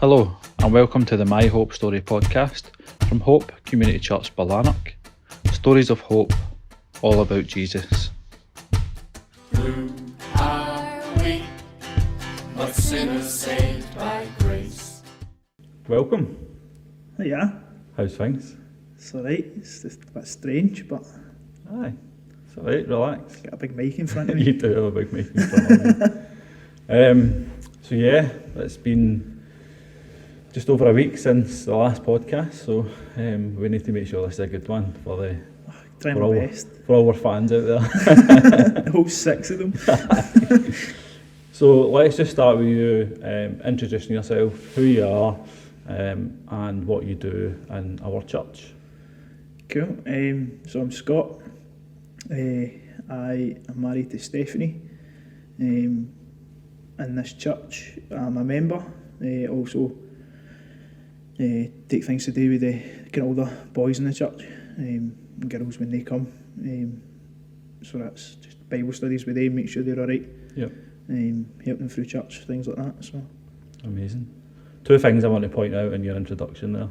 Hello and welcome to the My Hope Story podcast from Hope Community Church Barlanark. Stories of hope, all about Jesus. Who are we, but sinners saved by grace? Welcome. Yeah, How's things? it's alright. It's just a bit strange, but Aye, it's alright, relax. got a big mic in front of me. You do have a big mic in front of you. So yeah, it's been just over a week since the last podcast, so we need to make sure this is a good one for Trying my best. for all our fans out there. The whole 6 of them. So let's just start with you introducing yourself, who you are, and what you do in our church. Cool. So I'm Scott. I am married to Stephanie. In this church, I'm a member. Also, take things to do with the kind of older boys in the church, and girls when they come. So that's just Bible studies with them, make sure they're alright. Yep. Help them through church, things like that. So Amazing. Two things I want to point out in your introduction there.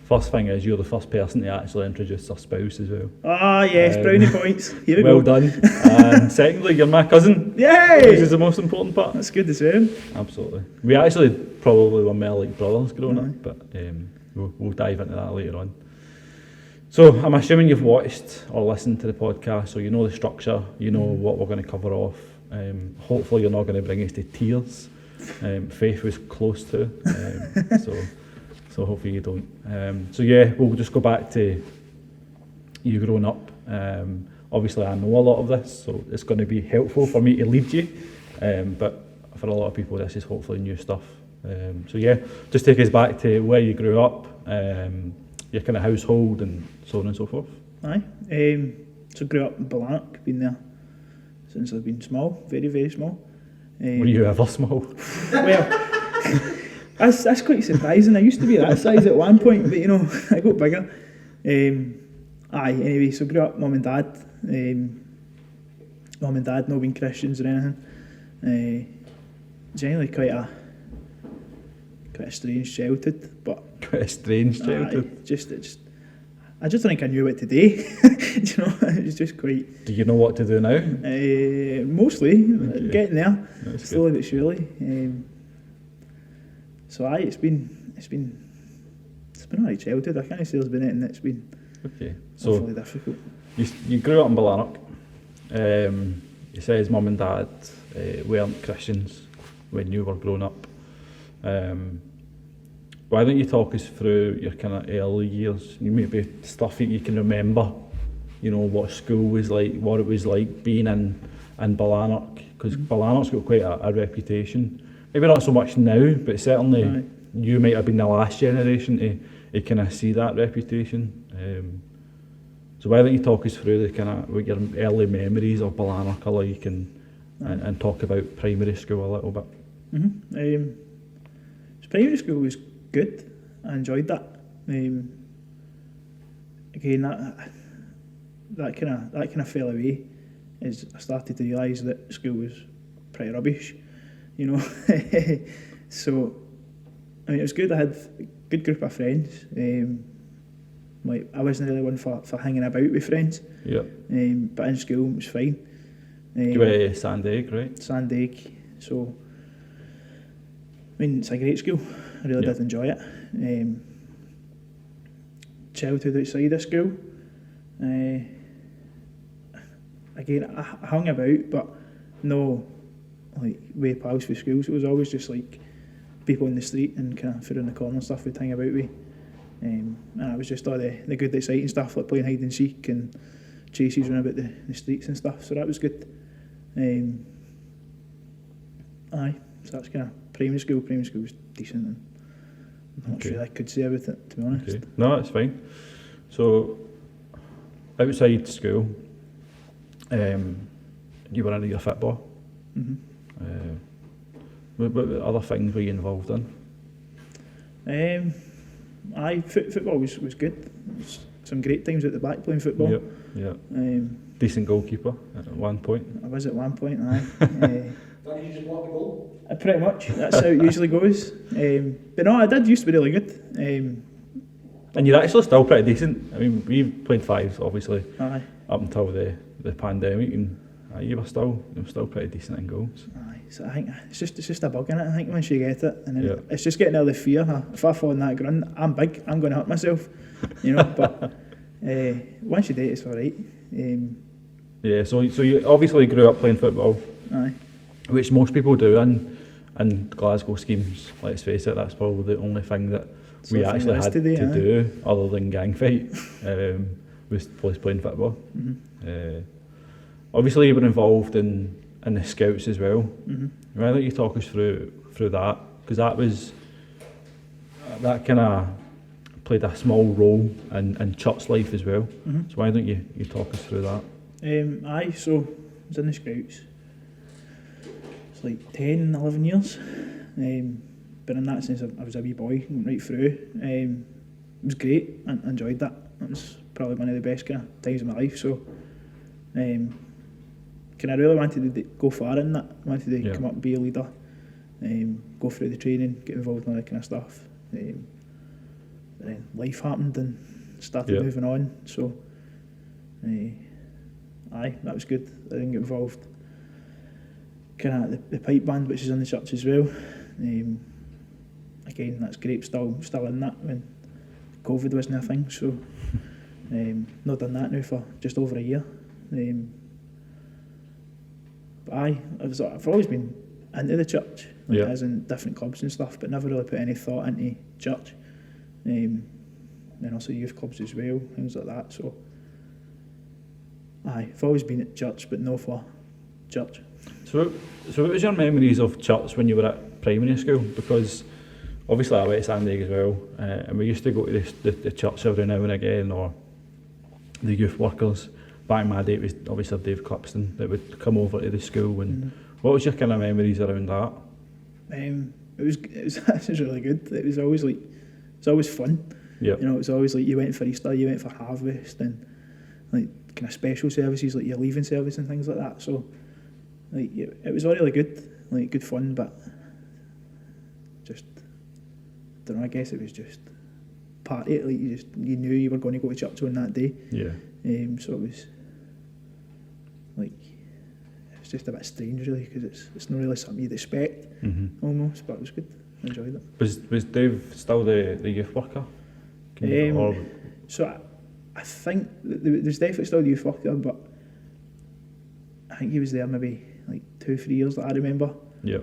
First thing is you're the first person to actually introduce our spouse as well. Ah yes, brownie points. Here we Well go. done. And secondly, you're my cousin. Yay! Which is the most important part. That's good as well. Absolutely. We actually probably were more like brothers growing Aye. up, but we'll dive into that later on. So I'm assuming you've watched or listened to the podcast, so you know the structure, you know what we're going to cover off. Hopefully you're not going to bring us to tears. Faith was close to, so hopefully you don't. So yeah, we'll just go back to you growing up. Obviously I know a lot of this, so it's going to be helpful for me to lead you, but for a lot of people this is hopefully new stuff. So yeah, just take us back to where you grew up, your kind of household and so on and so forth. Aye. So grew up in Barlanark, been there since I've been small, very, very small. Were you ever small? Well, that's quite surprising. I used to be that size at one point, but you know, I got bigger. Anyway, so grew up, mum and dad. Mum and dad not being Christians or anything. Generally quite a strange childhood, but Quite a strange childhood. I just think I knew what to do. You know, it was just quite. Do you know what to do now? Mostly, Okay. getting there, That's slowly but surely. So it's been alright childhood. I can't say there's been anything that's been Okay, so awfully difficult. you grew up in Barlanark. You say his mum and dad weren't Christians when you were growing up. Why don't you talk us through your kind of early years? You maybe stuff that you can remember. You know what school was like, what it was like being in Barlanark, because Barlanark's got quite a reputation. Maybe not so much now, but certainly Aye. you might have been the last generation to kind of see that reputation. So why don't you talk us through the kind of what your early memories of Barlanark are like, and talk about primary school a little bit. So primary school was good. I enjoyed that. Again, that kind of fell away as I started to realise that school was pretty rubbish. You know, so I mean it was good. I had a good group of friends. Like I wasn't really one for hanging about with friends. Yeah. But in school it was fine. You were at Sandegg, right? Sandegg. So I mean it's a great school. I really did enjoy it. Childhood outside of school. Again, I hung about, but no like way pals for schools. It was always just like people in the street and kind of around the corner and stuff would hang about with. And it was just all the good exciting stuff like playing hide and seek and chases around about the streets and stuff. So that was good. So that's kind of primary school. Primary school was decent, and I'm not sure I could say about it, to be honest. Okay. No, that's fine. So, outside school, you were into your football. What other things were you involved in? Football was good. There was some great times at the back playing football. Yeah. Decent goalkeeper at one point. I was at one point, aye. Don't you just block the goal? Pretty much. That's how it usually goes. But no, I did used to be really good. And you're actually still pretty decent. I mean, we've played fives, obviously, Aye. up until the pandemic, and you were still pretty decent in goals. Aye. So I think it's just a bug in it. I think once you get it, and then Yeah. it's just getting all the fear. If I fall in that ground, I'm big. I'm going to hurt myself, you know. But once you do it, it's all right. Yeah. So you obviously grew up playing football, Aye. which most people do in Glasgow schemes. Let's face it, that's probably the only thing that we Something actually else had to do, to aye. do other than gang fight. Was playing football. Obviously, you were involved in the scouts as well. Why don't you talk us through that? Because that kind of played a small role in church life as well. So why don't you talk us through that? Aye, so I was in the Scouts. It's like 10, 11 years. But in that sense, I was a wee boy right through. It was great. I enjoyed that. It was probably one of the best kind of times of my life. So, I really wanted to go far in that. I wanted to come up and be a leader, go through the training, get involved in all that kind of stuff. Then life happened and started moving on. So, aye, that was good. I didn't get involved. Kind of the pipe band, which is in the church as well. Again, that's great. Still in that when COVID wasn't a thing. So, not done that now for just over a year. But aye, I've always been into the church, as in different clubs and stuff, but never really put any thought into church. Then also youth clubs as well, things like that. So, aye, I've always been at church, but no for church. So what was your memories of church when you were at primary school? Because obviously I went to Sandy as well, and we used to go to the church every now and again, or the youth workers. Back in my day, it was obviously Dave Clipston that would come over to the school. And what was your kind of memories around that? It was really good. It was always fun. Yeah. You know, it was always like you went for Easter, you went for Harvest, and like kind of special services like your leaving service and things like that. So like it was all really good, like good fun, but just don't know. I guess it was just party. Like you knew you were going to go to church on that day. Yeah. So it was like it's just a bit strange really, because it's not really something you'd expect almost, but it was good. I enjoyed it. Was Dave still the youth worker? So I think there's definitely still a youth worker, but I think he was there maybe like 2-3 years that I remember. Yeah.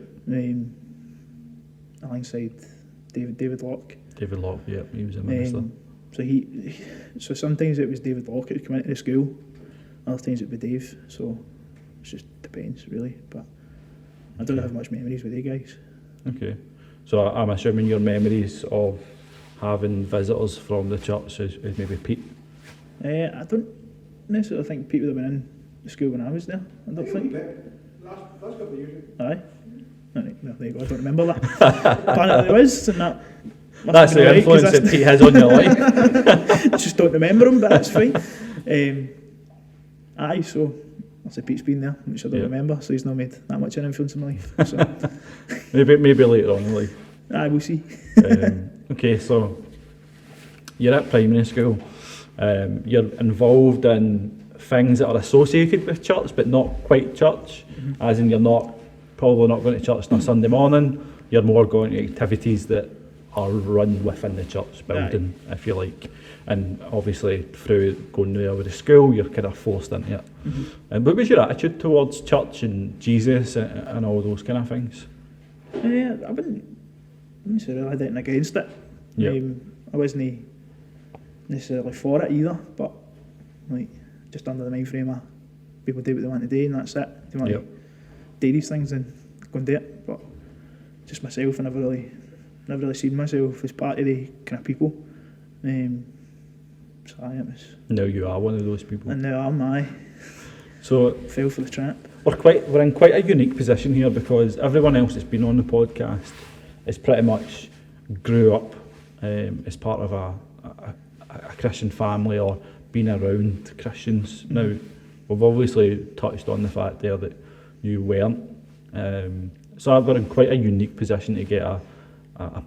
Alongside David Locke. David Locke, yeah, he was a minister. So sometimes it was David Locke that would come into the school, other times it would be Dave. So it just depends really. But I don't have much memories with you guys. Okay. So I'm assuming your memories of having visitors from the church is maybe Pete? I don't necessarily think Pete would have been in the school when I was there. I don't think. Last couple of years. Aye. Alright, well, there you go. I don't remember that. Apparently there was, and that. That's the influence that Pete has on your life. Just don't remember him, but that's fine. Aye, so I'll say Pete's been there, which I don't remember, so he's not made that much of an influence in my life. So. maybe later on in life. Aye, we'll see. Okay, so you're at primary school. You're involved in things that are associated with church, but not quite church. As in, you're probably not going to church on a Sunday morning. You're more going to activities that are run within the church building, if you like. And obviously, through going there with the school, you're kind of forced into it. And what was your attitude towards church and Jesus and all those kind of things? I wouldn't say really had anything against it. I wasn't necessarily for it either, but like just under the mind frame of people do what they want to do, and that's it. They want to do these things and go and do it. But just myself, I never really seen myself as part of the kind of people. So it was. Now you are one of those people. And now am I. So fell for the trap. We're in quite a unique position here, because everyone else that's been on the podcast is pretty much grew up as part of a Christian family or been around Christians. Now, we've obviously touched on the fact there that you weren't. So we're in quite a unique position to get a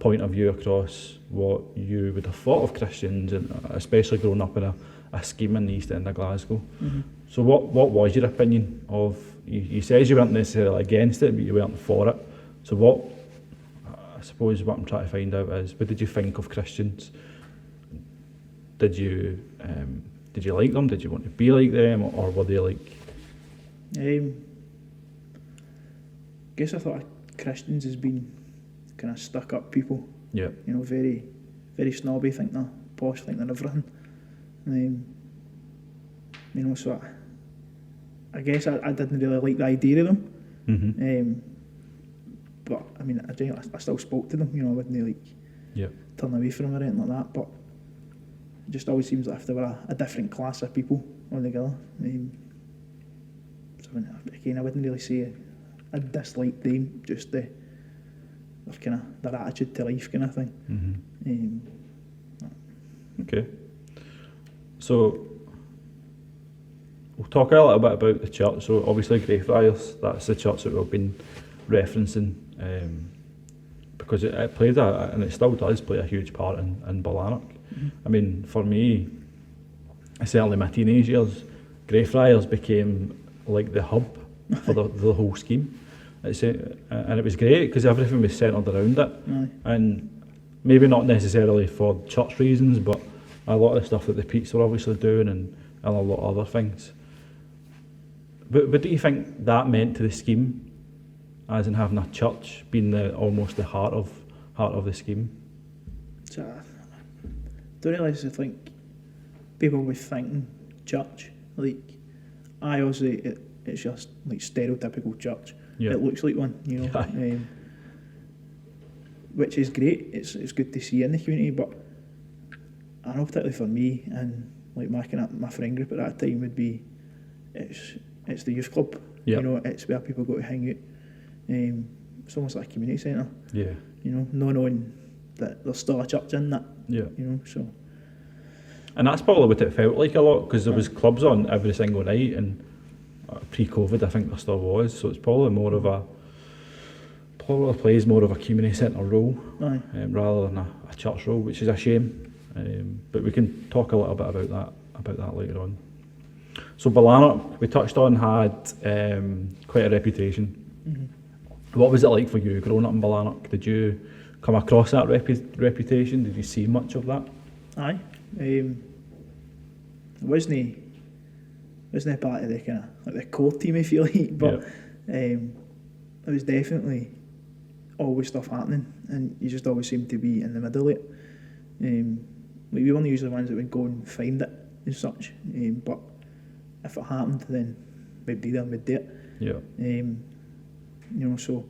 point of view across what you would have thought of Christians, and especially growing up in a scheme in the East End of Glasgow. So what was your opinion of, you says you weren't necessarily against it, but you weren't for it. So what, I suppose what I'm trying to find out is, what did you think of Christians? Did you like them? Did you want to be like them, or were they like? Guess I thought Christians has been kind of stuck up people. Yeah. You know, very, very snobby, think they're posh, think they're everything. You know, so I guess I didn't really like the idea of them. But I mean, I still spoke to them. You know, I wouldn't like turn away from them or anything like that. But it just always seems like if they were a different class of people altogether. So I mean, again, I wouldn't really say I disliked them, just their attitude to life kind of thing. Okay. So we'll talk a little bit about the church. So obviously Greyfriars, that's the church that we've been referencing, because it played and it still does play a huge part in Barlanark. I mean, for me, certainly my teenage years, Greyfriars became like the hub for the whole scheme. And it was great because everything was centred around it. And maybe not necessarily for church reasons, but a lot of the stuff that the Pete's were obviously doing, and a lot of other things. But what do you think that meant to the scheme, as in having a church being almost the heart of the scheme? So I don't realise, I think people were thinking church, like obviously it's just like stereotypical church. It looks like one, you know, which is great. It's good to see in the community, but I know particularly for me and like my friend group at that time would be, it's the youth club. You know, it's where people go to hang out. It's almost like a community centre. You know, knowing that there's still a church in that. You know, so. And that's probably what it felt like a lot, because there was clubs on every single night, and pre-COVID I think there still was. So it's probably plays more of a community centre role rather than a church role, which is a shame. But we can talk a little bit about that later on. So Barlanark, we touched on, had quite a reputation. What was it like for you growing up in Barlanark? Did you come across that reputation? Did you see much of that? Aye. It wasn't part of the kind of like the core team, if you like, but it was definitely always stuff happening, and you just always seemed to be in the middle of it. We weren't usually the ones that would go and find it as such, but if it happened, then we'd be there and we'd do it. You know, so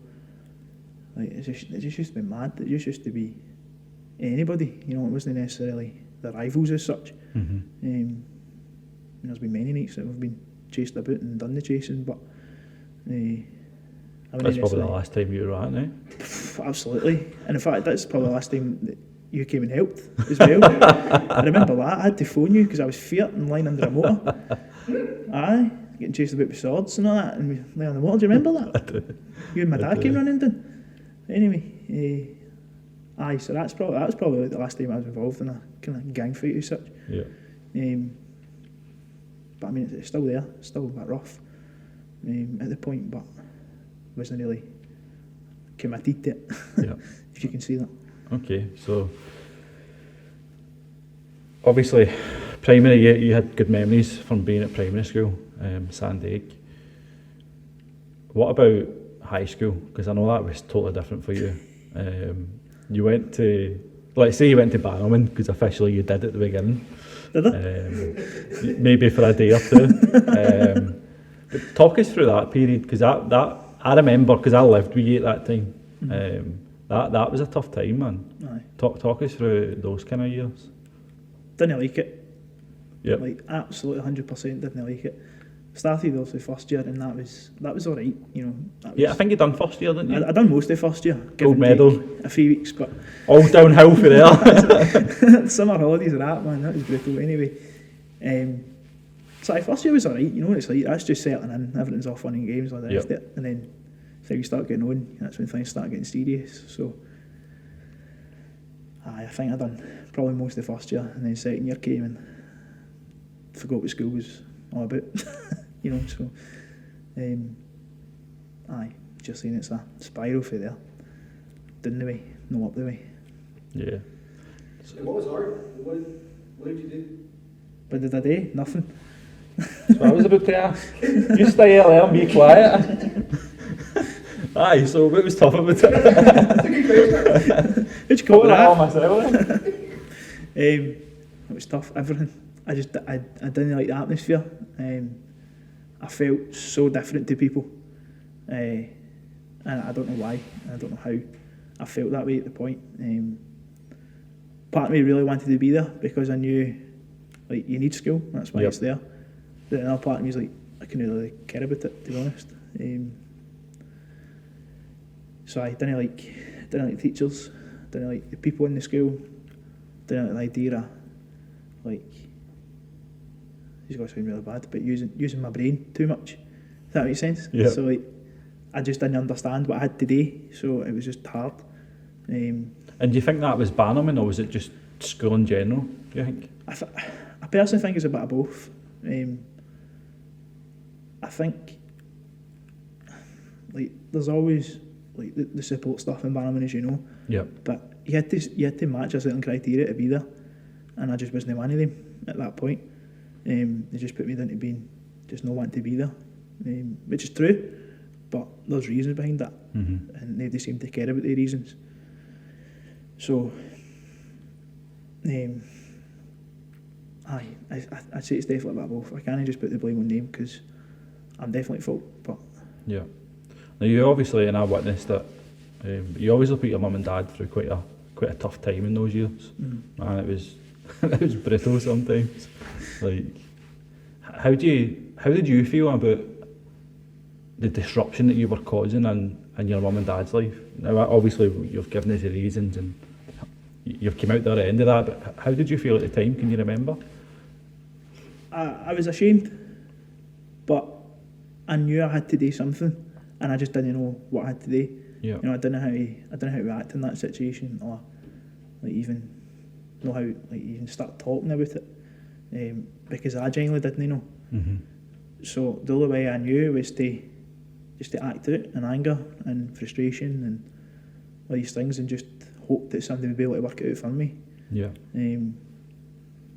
like it just used to be mad. It just used to be anybody. You know, it wasn't necessarily the rivals as such. There's been many nights that we've been chased about and done the chasing, but that's probably the last time you were at, eh? Absolutely. And in fact, that's probably the last time that you came and helped as well. I remember that. I had to phone you because I was fearing lying under a motor. Aye, getting chased about with swords and all that, and we lay on the motor. Do you remember that? I do. You and my dad came running down. Anyway, aye, so that was probably like the last time I was involved in a kind of gang fight as such. But I mean, it's still there, it's still a bit rough at the point, but wasn't really committed to it, if you can see that. Okay, so obviously primary, you had good memories from being at primary school, Sandegg. What about high school? Because I know that was totally different for you. You went to, let's say you went to Barlanark, because officially you did at the beginning. Did I? Maybe for a day or two. But talk us through that period, because that I remember, because I lived with you at that time. That was a tough time, man. Aye. Talk us through those kind of years. Didn't like it. Yep. Like absolutely 100% didn't like it. Started obviously first year, and that was alright, you know. I think you done first year, didn't you? I done most of first year. Gold medal. A few weeks, but all downhill for there. Summer holidays and that, man, that was brutal. Anyway, so first year was alright, you know what it's like. That's just settling in, everything's all fun and games like the rest of it. And then how you start getting on, that's when things start getting serious. So, I think I done probably most of the first year, and then second year came and forgot what school was all about. You know, so just saying it's a spiral for there. Down the way, no up the way. Yeah. And what was hard? What did you do? What did I do? Nothing. That's what I was about to ask. You stay there and be quiet. Aye, so what was tough about it? That's a good question. Who'd you call all that? myself. It was tough, everything. I didn't like the atmosphere. I felt so different to people. And I don't know why. I don't know how I felt that way at the point. Part of me really wanted to be there because I knew, like, you need school, that's why Yep. it's there. But another part of me is like, I couldn't really care about it, to be honest. So I didn't like teachers, didn't like the people in the school, didn't like the idea of, like, it's going to sound really bad, but using my brain too much. Does that make sense? Yeah. So, like, I just didn't understand what I had to do, so it was just hard. And do you think that was Bannerman, or was it just school in general, do you think? I personally think it's a bit of both. I think, like, there's always, like, the support stuff in Bannerman, as you know, Yep. but you had to match a certain criteria to be there, and I just wasn't one of them at that point. They just put me down to being just not wanting to be there, which is true, but there's reasons behind that, and they seem to care about the reasons. So, I'd say it's definitely about both. I can't just put the blame on them because I'm definitely at fault, but Yeah. Now you obviously, and I witnessed it, you obviously put your mum and dad through quite a tough time in those years. Man, it was it was brutal sometimes. Like, how did you feel about the disruption that you were causing in your mum and dad's life? Now, obviously, you've given us the reasons and you've come out the other end of that, but how did you feel at the time? Can you remember? I was ashamed, but I knew I had to do something, and I just didn't know what I had to do. Yeah. You know, I didn't know how to act in that situation, or like even know how, like, even start talking about it, because I genuinely didn't know. So the only way I knew was to act out in anger and frustration and all these things, and just hope that somebody would be able to work it out for me. Yeah.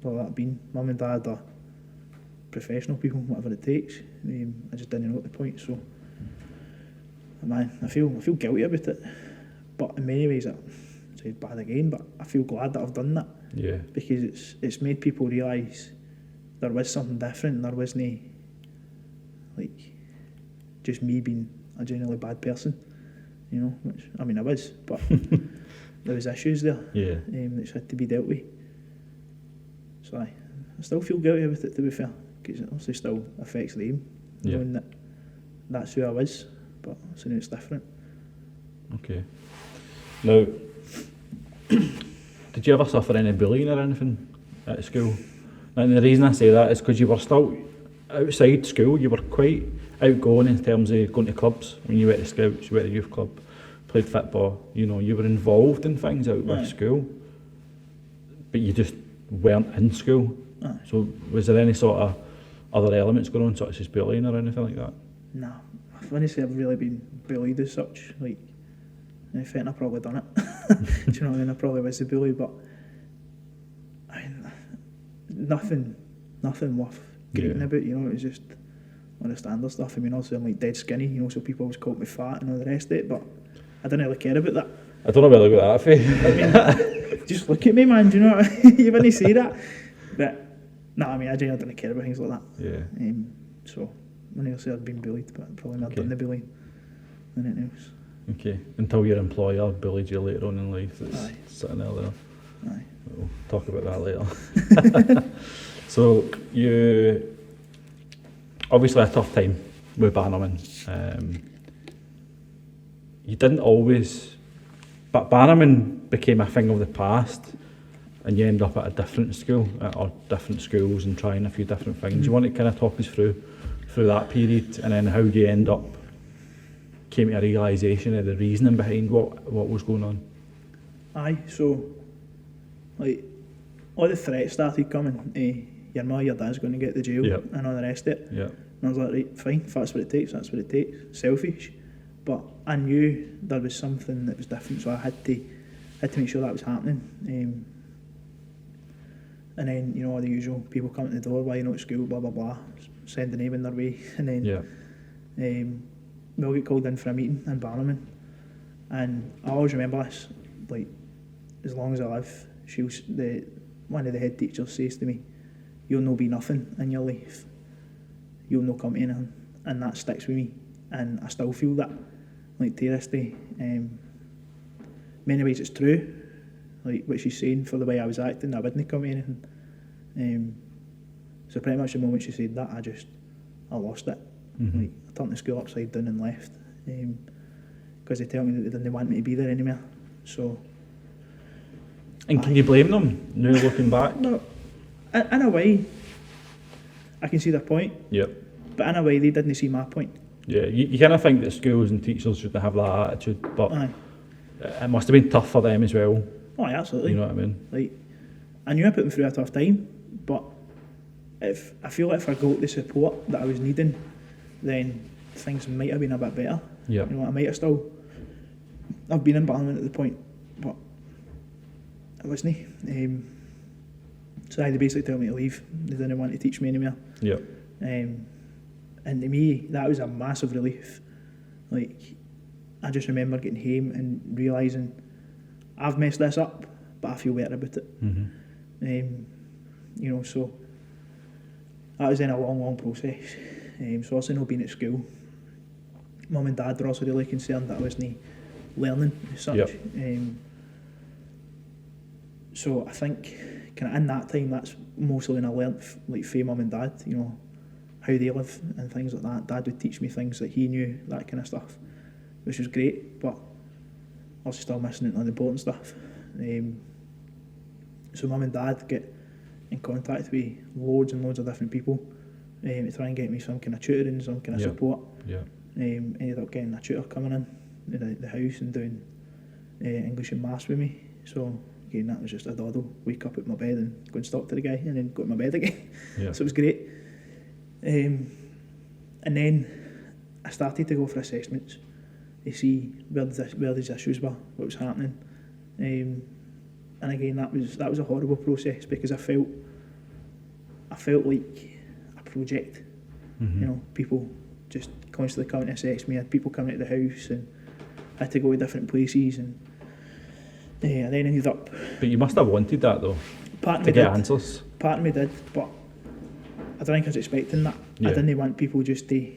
Well, that being mum and dad or professional people, whatever it takes. I just didn't know at the point, so man, I feel guilty about it. But in many ways, it's bad again. But I feel glad that I've done that. Yeah. Because it's made people realise there was something different. And there wasn't, like, just me being a genuinely bad person. You know, which, I mean, I was, but there was issues there. Yeah. Which had to be dealt with. So I still feel guilty about it, to be fair, because it obviously still affects them, Yeah. knowing that that's who I was, but so now it's different. Okay. Now, did you ever suffer any bullying or anything at school? And the reason I say that is because you were still outside school. You were quite outgoing in terms of going to clubs. When you went to Scouts, you went to youth club, played football. You know, you were involved in things out with school, but you just weren't in school. Aye. So was there any sort of other elements going on, such as bullying or anything like that? No, I wouldn't say I've really been bullied as such. Like, if anything, I've probably done it. Do you know what I mean? I probably was a bully, but I mean, nothing worth greeting about. You know, it was just on the standard stuff. I mean, also I'm like dead skinny, you know, so people always called me fat and all the rest of it, but I didn't really care about that. I don't know where they got that for. I mean, just look at me, man. Do you know what I mean? You wouldn't say that, but no, I mean, I genuinely didn't care about things like that. Yeah. So when I say I'd been bullied, but I'd probably not done the bullying than anything else. Okay. Until your employer bullied you later on in life, that's Aye. sitting there. Aye. We'll talk about that later. So you obviously a tough time with Bannerman. You didn't always, but Bannerman became a thing of the past, and you end up at a different school or different schools and trying a few different things. You want to kind of talk us through that period, and then how do you end up came to a realisation of the reasoning behind what was going on? Aye, so, like, all the threats started coming. Your mother, your dad's going to get to jail, Yep. and all the rest of it. Yeah. And I was like, right, fine, if that's what it takes, that's what it takes. Selfish. But I knew there was something that was different, so I had to make sure that was happening. And then, you know, all the usual people coming to the door, why you not at school, blah, blah, blah, send the name in their way. And then Yeah. we'll get called in for a meeting in Barlanark. And I always remember this, like, as long as I live, one of the head teachers says to me, you'll no be nothing in your life. You'll no come to anything. And that sticks with me. And I still feel that, like, to this day. Many ways it's true, like what she's saying, for the way I was acting, I wouldn't come to anything. So pretty much the moment she said that, I lost it. Mm-hmm. Like, I turned the school upside down and left. Because they tell me that they didn't want me to be there anymore. So. And can you blame them now looking back? No, in a way, I can see their point. Yep. But in a way, they didn't see my point. Yeah, you kind of think that schools and teachers shouldn't have that attitude, but Aye. it must have been tough for them as well. Oh, aye, absolutely. You know what I mean? Like, I knew I put them through a tough time, but if I feel like if I got the support that I was needing, then things might have been a bit better. Yeah. You know, I might have still. I've been in Barlanark at the point, but I wasn't. So they basically told me to leave. They didn't want to teach me anymore. Yeah. And to me, that was a massive relief. Like, I just remember getting home and realising I've messed this up, but I feel better about it. Mm-hmm. You know, so that was then a long process. So also not being at school. Mum and Dad were also really concerned that I wasn't learning as such. Yep. So I think kind of in that time, that's mostly when I learnt like from Mum and Dad, you know, how they live and things like that. Dad would teach me things that he knew, that kind of stuff, which was great, but I was still missing out on the important stuff. So Mum and Dad get in contact with loads and loads of different people to try and get me some kind of tutoring, some kind of Yeah. support. Yeah. Ended up getting a tutor coming in the house and doing English and maths with me. So again, that was just a doddle. Wake up at my bed and go and talk to the guy, and then go to my bed again. Yeah. So it was great. And then I started to go for assessments to see where these issues were, what was happening. And again, that was a horrible process because I felt like a project. Mm-hmm. You know, people just constantly coming to assess me. I had people coming to the house, and I had to go to different places, and I then ended up. But you must have wanted that though, Part of to me get did. answers. Part of me did, but I don't think I was expecting that. Yeah. I didn't want people just to,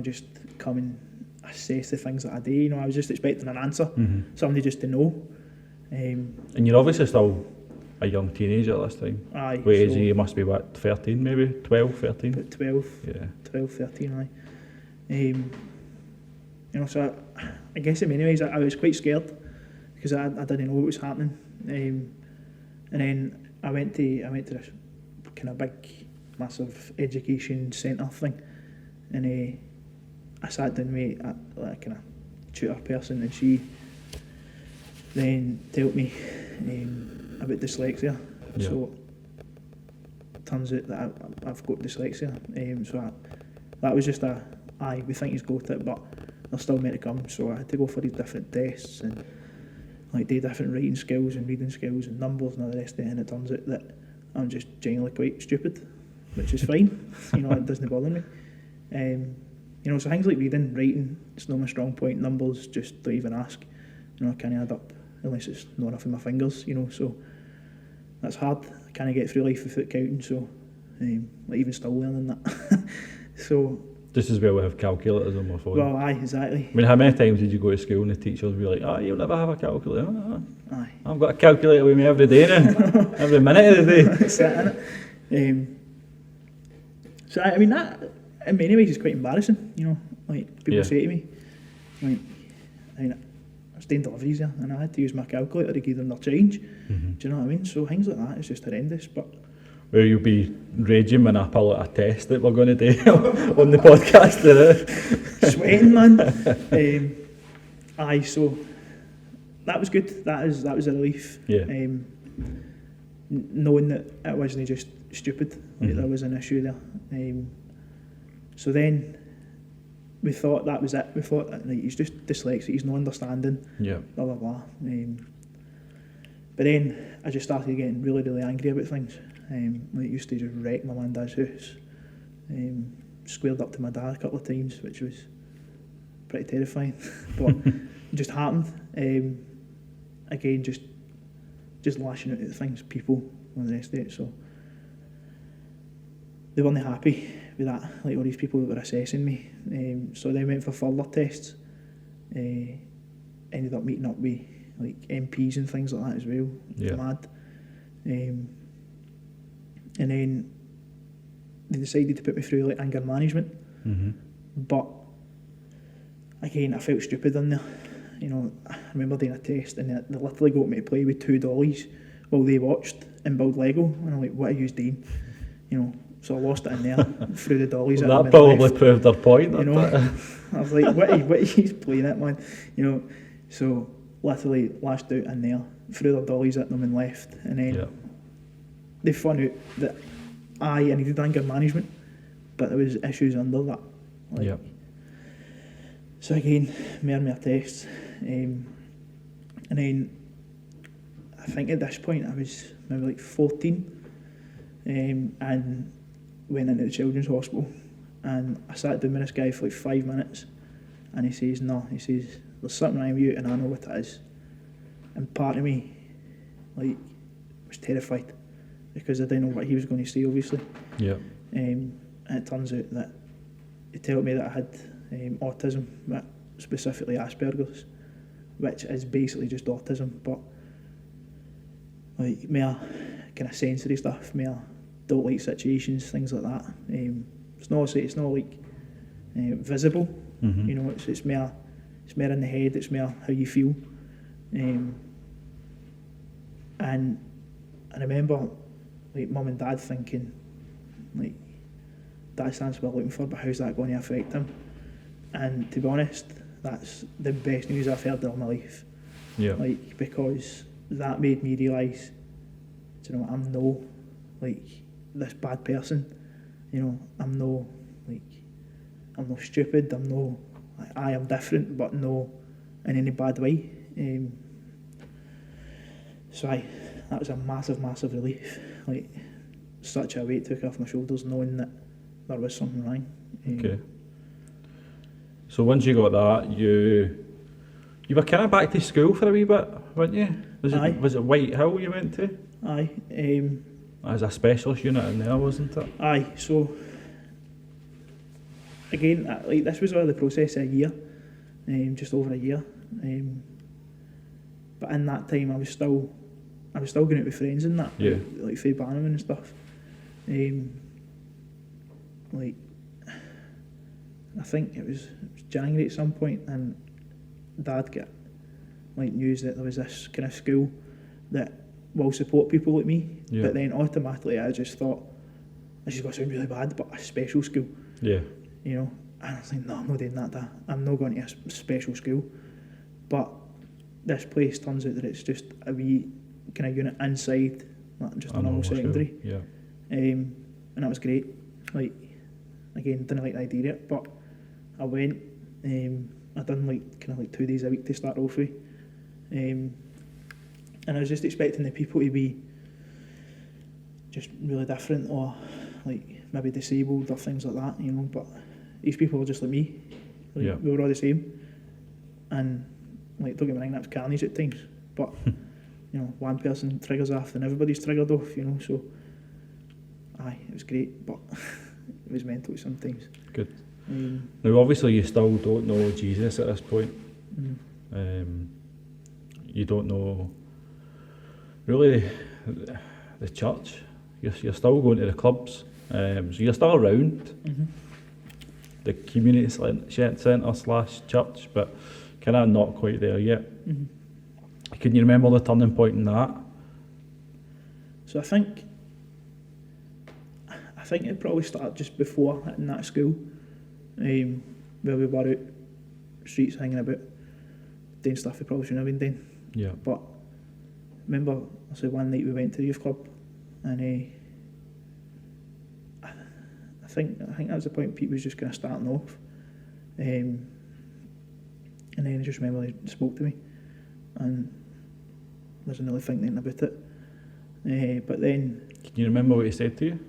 just come and assess the things that I do. You know, I was just expecting an answer, Mm-hmm. somebody just to know. And you're obviously still a young teenager at this time. Aye. What age so you must be, what, 13 maybe? 12, 13? about 12, Yeah. 12, 13, aye. So I guess in many ways I was quite scared because I didn't know what was happening. And then I went to this kind of big, massive education centre thing, and I sat down with a kind of tutor person, and she then told me about dyslexia. Yeah. So it turns out that I've got dyslexia. That was just we think he's got it, but there's still more to come. So I had to go for these different tests and like do different writing skills and reading skills and numbers and all the rest of it. And it turns out that I'm just genuinely quite stupid, which is fine. It doesn't bother me. So things like reading, writing, it's not my strong point. Numbers, just don't even ask. I can't add up unless it's not enough in my fingers. So that's hard. I can't get through life without counting. So even still learning that. So. Just as well we have calculators on my phone. Well, aye, exactly. I mean, how many times did you go to school and the teachers were like, you'll never have a calculator? Aye. I've got a calculator with me every day now, every minute of the day. That's it, innit? So, I mean, that in many ways is quite embarrassing, like people Yeah. say to me, like, I was doing deliveries here and I had to use my calculator to give them their change. Mm-hmm. Do you know what I mean? So things like that is just horrendous, but where you'll be raging when I pull out a test that we're going to do on the podcast today. Sweating, man. Aye, so that was good. That was a relief. Yeah. Knowing that it wasn't just stupid, like there was an issue there. So then we thought that was it. We thought that, like, he's just dyslexic, he's no understanding, Yeah. blah blah blah. But then I just started getting really, really angry about things. Like, used to just wreck my mum and dad's house. Squared up to my dad a couple of times, which was pretty terrifying. But it just happened. Again, just lashing out at things, people, and the rest of it. So they weren't happy with that. Like, all these people that were assessing me. So they went for further tests. Ended up meeting up with like MPs and things like that as well. Yeah. Mad. And then they decided to put me through like anger management. But again, I felt stupid in there. You know, I remember doing a test and they literally got me to play with 2 dollies while they watched and build Lego. And I'm like, what are you doing? You know, so I lost it in there, threw the dollies at them That and probably left. proved their point. You know, I was like, what are you playing at, man? You know, so literally lashed out in there, threw their dollies at them and left. And then Yeah. they found out that I needed anger management, but there was issues under that. Like, Yeah. So again, more tests. And then I think at this point I was maybe like 14, and went into the children's hospital, and I sat down with this guy for like 5 minutes, and he says, no, he says, there's something wrong with you and I know what it is. And part of me, like, was terrified because I didn't know what he was going to say, obviously. Yeah. And it turns out that he told me that I had autism, but specifically Asperger's, which is basically just autism, but like more kind of sensory stuff, more don't like situations, things like that. It's not like visible, you know. It's more in the head. It's more how you feel. And I remember like mum and dad thinking, like, that's the answer we're looking for, but how's that going to affect him? And to be honest, that's the best news I've heard in all my life. Yeah. Like, because that made me realise, do you know what, I'm no like this bad person. You know, I'm no stupid. I am different, but no in any bad way. So that was a massive relief. Like, such a weight took off my shoulders knowing that there was something wrong. Okay. So once you got that, you were kind of back to school for a wee bit, weren't you? Aye. Was it White Hill you went to? Aye. As a specialist unit in there, wasn't it? Aye. So again, like, this was all the process of a year, just over a year. But in that time, I was still going out with friends and that, Yeah. like Faye Bannerman and stuff. Like, I think it was January at some point, and Dad got like news that there was this kind of school that will support people like me. Yeah. But then automatically I just thought, this is going to sound really bad, but a special school, Yeah. you know. And I was like, no, I'm not doing that. I'm not going to a special school. But this place turns out that it's just a wee kind of unit inside, not just a normal secondary. Yeah. And that was great. Like, again, didn't like the idea of it, but I went. I done like kind of like 2 days a week to start off with, and I was just expecting the people to be just really different, or like maybe disabled or things like that, you know. But these people were just like me. Like, Yeah. we were all the same, and like, don't get me wrong, that was carnage at times, but you know, one person triggers off and everybody's triggered off, you know. So aye, it was great, but it was mental sometimes. Good. Now, obviously, you still don't know Jesus at this point. You don't know really the church. You're still going to the clubs, so you're still around the community centre / church, but kind of not quite there yet. Can you remember the turning point in that? So I think think it probably started just before hitting that school, where we were out streets hanging about, doing stuff we probably shouldn't have been doing. Yeah. But remember, I said one night we went to the youth club, and I think that was the point Pete was just kind of starting off, and then I just remember he spoke to me, and wasn't really thinking about it. But then Can you remember what he said to you?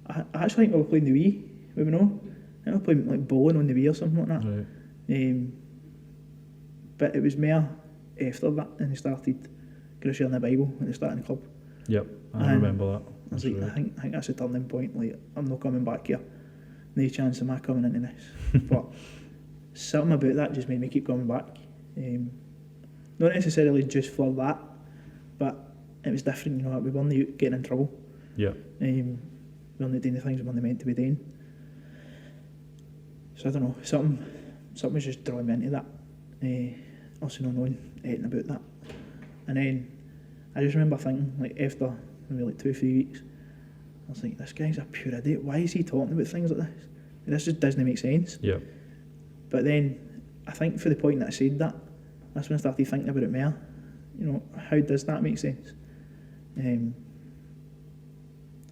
I actually think we were playing the Wii. We were no, I think we were playing like bowling on the Wii or something like that. Right. But it was more after that, and he started kind of sharing the Bible at the start of the club. Yep, I And remember that. I was That's like, right. I think that's a turning point. Like, I'm not coming back here. No chance of my coming into this. But something about that just made me keep coming back. Not necessarily just for that, but it was different. You know, we weren't out getting in trouble. Yep. We weren't doing the things we weren't meant to be doing. So I don't know. Something was just drawing me into that. Also not knowing anything about that. And then I just remember thinking, like, after maybe like 2 or 3 weeks, I was like, this guy's a pure idiot. Why is he talking about things like this? This just doesn't make sense. Yep. But then I think for the point that I said that, that's when I started thinking about it more. You know, how does that make sense? And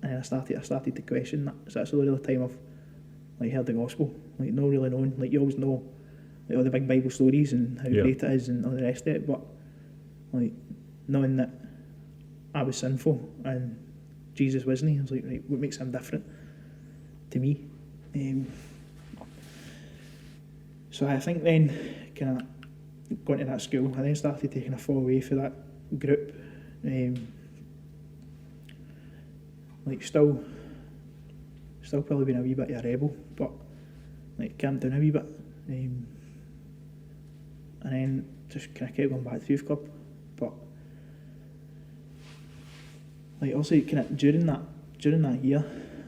I started to question that. So that's really the time I've like heard the gospel, like not really knowing. Like, you always know like all the big Bible stories and how great it is and all the rest of it, but like knowing that I was sinful and Jesus wasn't, I was like, right, what makes him different to me? So I think then kind of going to that school, I then started to kind of fall away from that group. Like still probably being a wee bit of a rebel, but like calmed down a wee bit. And then just kind of kept going back to the youth club. But like also kind of during that year,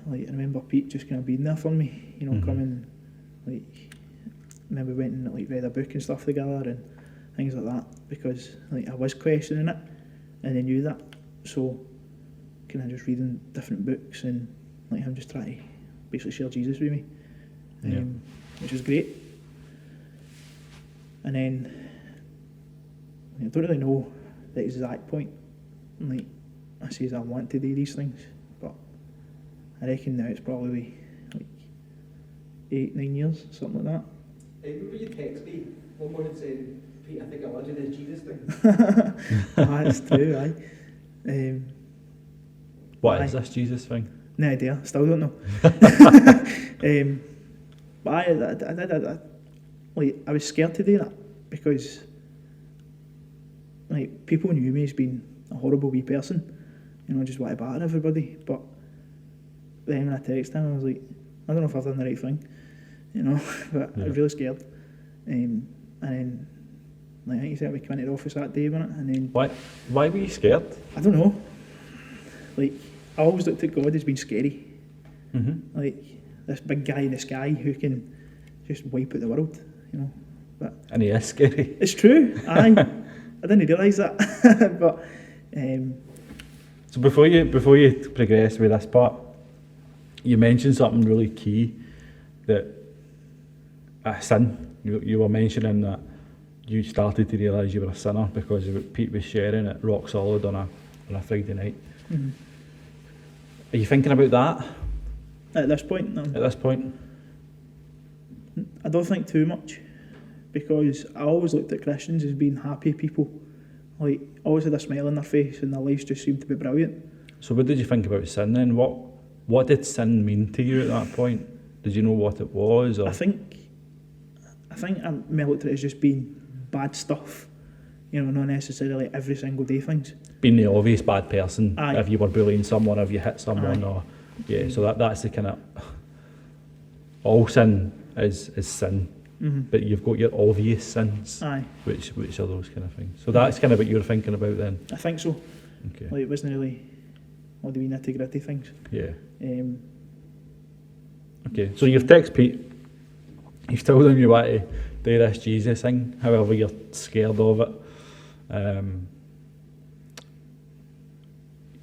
like I remember Pete just kind of being there for me, you know, coming, like I remember we went and like read a book and stuff together and things like that, because like I was questioning it and they knew that, so kind of just reading different books and like him just trying to basically share Jesus with me, which was great. And then I don't really know the exact point, like I says I want to do these things, but I reckon now it's probably like 8-9 years, something like that. Remember you text me one morning saying, Pete, I think I want to do this Jesus thing. That's true, aye. What is this Jesus thing? No idea, still don't know. But I was scared to do that because like people knew me as being a horrible wee person, you know, just want to batter everybody. But then when I texted him, I was like, I don't know if I've done the right thing, you know. But I was really scared. And then like I think he said we come into the office that day, wasn't it? And then Why were you scared? I don't know. Like I always looked at God as being scary. Like this big guy in the sky who can just wipe out the world, you know. But And he is scary. it's true. I didn't realise that. But So before you progress with this part, you mentioned something really key, that sin. You were mentioning that you started to realise you were a sinner because of what Pete was sharing at Rock Solid on a Friday night. Are you thinking about that at this point, no, at this point? I don't think too much, because I always looked at Christians as being happy people. Like always had a smile on their face and their lives just seemed to be brilliant. So what did you think about sin then? What did sin mean to you at that point? Did you know what it was? Or? I think I may looked at it as just being bad stuff, you know, not necessarily every single day things. Being the obvious bad person, Aye. if you were bullying someone, if you hit someone, Aye. or so that's the kind of, all sin is sin, but you've got your obvious sins, Aye, which are those kind of things. So that's kind of what you were thinking about then. I think so. Okay. Like it wasn't really all the wee nitty gritty things. Yeah. Okay, So you've texted Pete, you've told him you want to do this Jesus thing, however you're scared of it.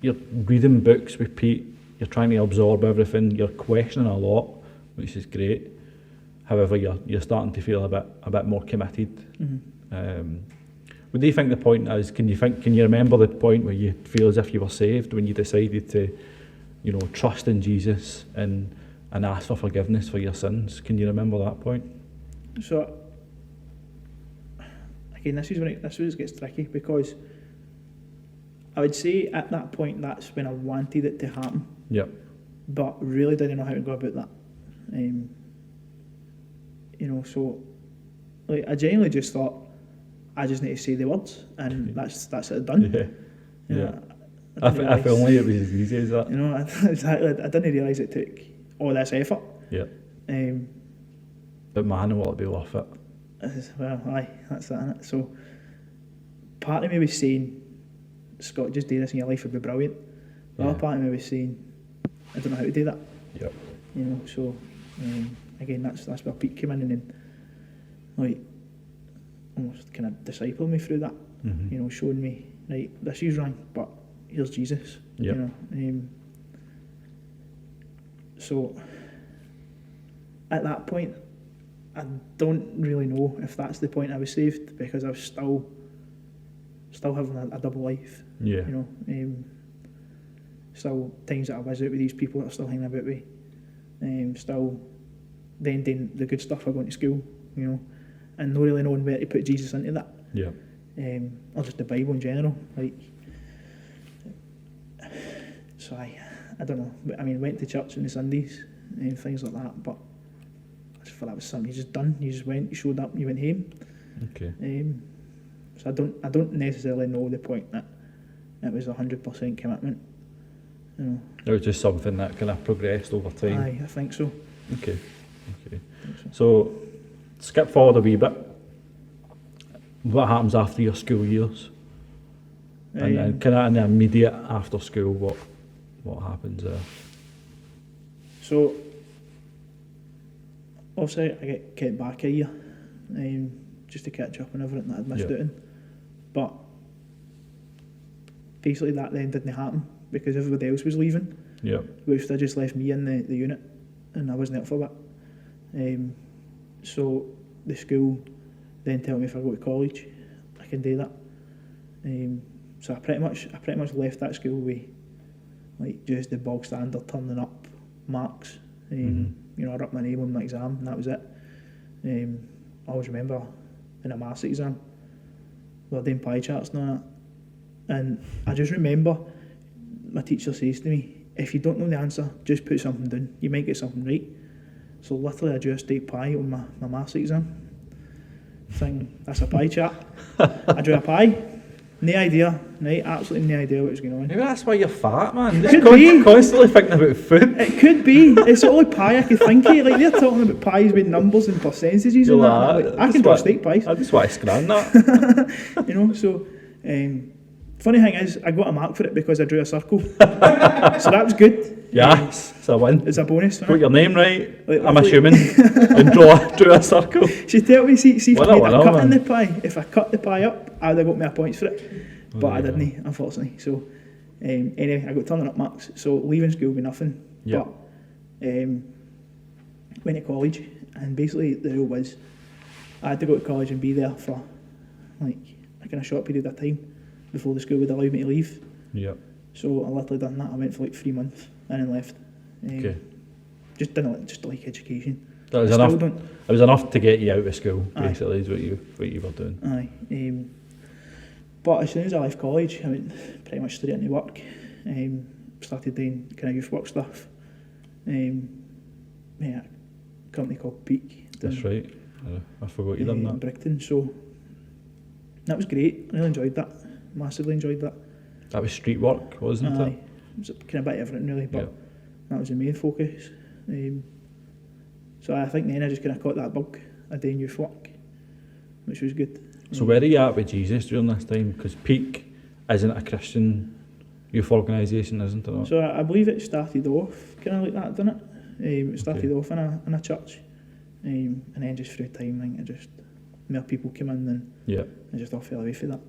You're reading books with Pete, you're trying to absorb everything, you're questioning a lot, which is great. However, you're starting to feel a bit more committed. What do you think the point is? Can you remember the point where you feel as if you were saved, when you decided to, trust in Jesus and ask for forgiveness for your sins? Can you remember that point? So, again, this is where it gets tricky, because I would say at that point that's when I wanted it to happen. Yep. But really didn't know how to go about that. So like, I genuinely just thought I just need to say the words, and that's it done. Yeah. You know, I feel only it was as easy as that. Exactly. I didn't realise it took all this effort. Yeah. But man, will it be worth it? Well, aye, that's that, innit? So part of me was saying, Scott, just do this and your life would be brilliant. The other part of me was saying, I don't know how to do that. Yep. So again, that's where Pete came in, and then like almost kind of discipled me through that. Showing me, right, this is wrong, but here's Jesus. Yep. So at that point, I don't really know if that's the point I was saved, because I was still having a double life. Yeah. Still times that I was out with these people that are still hanging about me. Still then doing the good stuff of going to school, and not really knowing where to put Jesus into that. Yeah. Or just the Bible in general. So I don't know. I mean, went to church on the Sundays and things like that, but I just thought that was something you just done. You just went, you showed up, and you went home. Okay. So I don't necessarily know the point that it was 100% commitment. It was just something that kind of progressed over time. Aye, I think so. Okay. So skip forward a wee bit. What happens after your school years? And then kind of in the immediate after school, what happens there? So obviously I get kept back a year, just to catch up on everything that I'd missed out on. But basically that then didn't happen because everybody else was leaving. Yeah. Which they just left me in the unit, and I wasn't up for that. So the school then tell me if I go to college, I can do that. So I pretty much left that school with like just the bog standard turning up marks. I wrote my name on my exam, and that was it. I always remember in a maths exam, we were doing pie charts and all that, and I just remember my teacher says to me, if you don't know the answer, just put something down, you might get something right. So literally I drew a steak pie on my maths exam. That's a pie chart. I drew a pie. No idea, right? Absolutely no idea what was going on. Maybe that's why you're fat, man. Could be. Constantly thinking about food. It could be. It's the only pie I could think of. Like, they're talking about pies with numbers and percentages and that. I can draw steak pies. I just want to scran that. So funny thing is, I got a mark for it because I drew a circle. So that was good. Yes, it's a win. It's a bonus. Got your name right, Like, I'm assuming, and drew a circle. She told me, see if I made a cut in man. the pie, if I cut the pie up, I would have got me a points for it. But I didn't, unfortunately. So anyway, I got turning up marks. So leaving school with nothing. Yep. But went to college, and basically the rule was I had to go to college and be there for like a kind of short period of time before the school would allow me to leave. Yeah. So I literally done that. I went for like 3 months and then left. Okay. Just didn't like education. That was enough. It was enough to get you out of school. Basically, is what you were doing. Aye. But as soon as I left college, I went pretty much straight into work. Started doing kind of youth work stuff. A company called Peak. That's right. I forgot you done that. In Brighton. So that was great. I really enjoyed that. Massively enjoyed that. That was street work, wasn't it? It was kind of a bit everything really, but that was the main focus. So I think then I just kind of caught that bug of doing youth work, which was good. So where are you at with Jesus during this time? Because Peak isn't a Christian youth organisation, isn't it? So I believe it started off kind of like that, didn't it? It started off in a church, and then just through time, I think it just more people came in, and I just all fell away from that.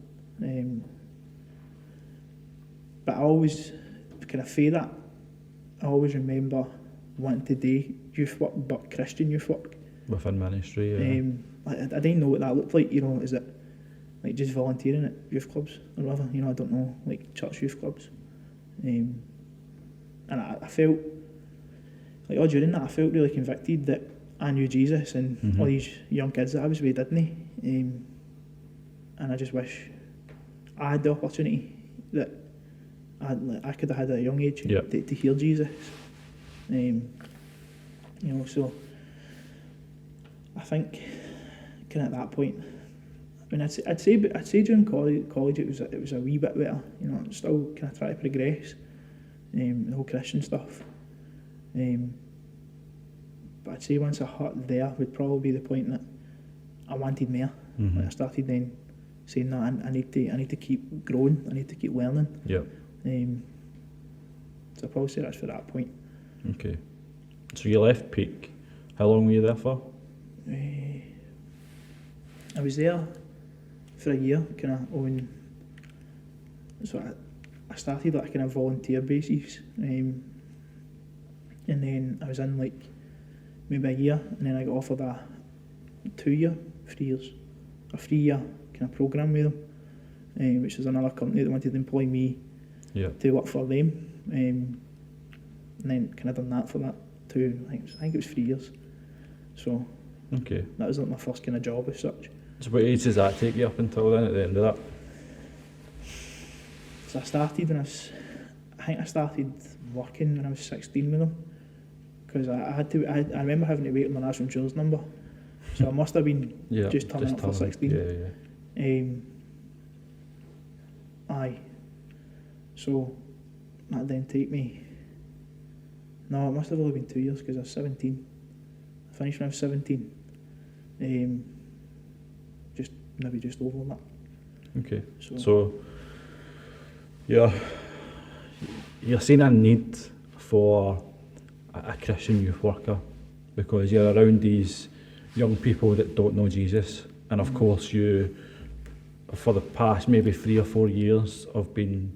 But I always kind of through that, I always remember wanting to do youth work, but Christian youth work. Within ministry, yeah. I didn't know what that looked like, you know, is it like just volunteering at youth clubs or whatever, you know, I don't know, like church youth clubs. And I felt, like all during that, I felt really convicted that I knew Jesus and all these young kids that I was with didn't. And I just wish I had the opportunity that I could have had at a young age to hear Jesus. You know, so I think kind of at that point, I mean, I'd say during college it was a wee bit better. You know, I'm still kind of trying to progress, the whole Christian stuff. But I'd say once I hit there would probably be the point that I wanted more. Like I started then saying that I need to keep growing. I need to keep learning. Yeah. So I'd probably say that's for that point. Okay. So you left Peak. How long were you there for? I was there for a year, kind of on. So I started like kind of volunteer basis, and then I was in like maybe a year, and then I got offered a 3 year kind of program with them, which is another company that wanted to employ me to work for them, and then kind of done that for that too. I think it was 3 years. So okay, that was like my first kind of job as such. So what age does that take you up until then, at the end of that? So I started I started working when I was 16 with them, because I remember having to wait on my national insurance number, so I must have been just turning up for 16. Aye. So that then take me. No, it must have only been 2 years because I was 17. I finished when I was 17. Just over that. Okay. So you're seeing a need for a Christian youth worker because you're around these young people that don't know Jesus, and of course you, for the past maybe 3 or 4 years, have been